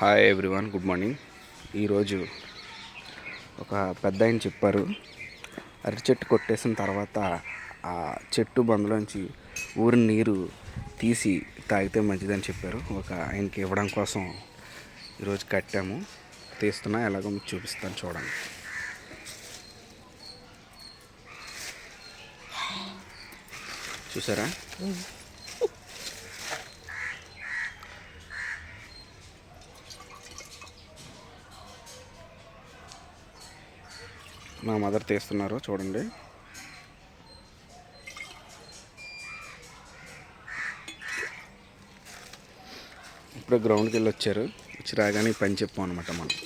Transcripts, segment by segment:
Hi everyone, good morning. ఈరోజు ఒక పెద్ద ఆయన చెప్పారు, అరటి చెట్టు కొట్టేసిన తర్వాత ఆ చెట్టు బందులోంచి ఊరిన నీరు తీసి తాగితే మంచిదని చెప్పారు. ఒక ఆయనకి ఇవ్వడం కోసం ఈరోజు కట్టాము. తీస్తున్నా, ఎలాగో మీకు చూపిస్తాను, చూడండి. చూసారా? మా మదర్ తీస్తున్నారు, చూడండి. ఇప్పుడే గ్రౌండ్కి వెళ్ళి వచ్చారు. వచ్చి రాగానే పని చెప్పాం అనమాట మనం.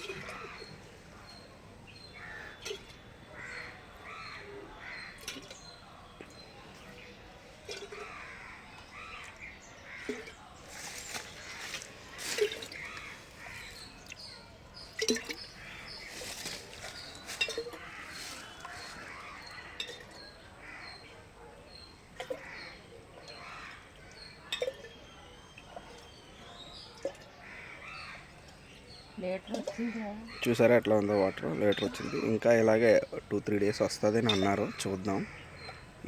చూసారా ఎట్లా ఉందో వాటర్? లీటర్ వచ్చింది. ఇంకా ఇలాగే 2-3 డేస్ వస్తుంది అని అన్నారు, చూద్దాం.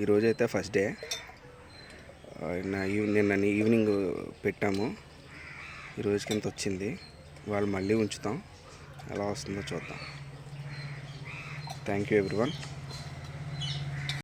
ఈరోజు అయితే ఫస్ట్ డే. నిన్న ఈవినింగ్ పెట్టాము, ఈరోజుకి ఇంత వచ్చింది. వాళ్ళు మళ్ళీ ఉంచుతాం, ఎలా వస్తుందో చూద్దాం. Thank you everyone.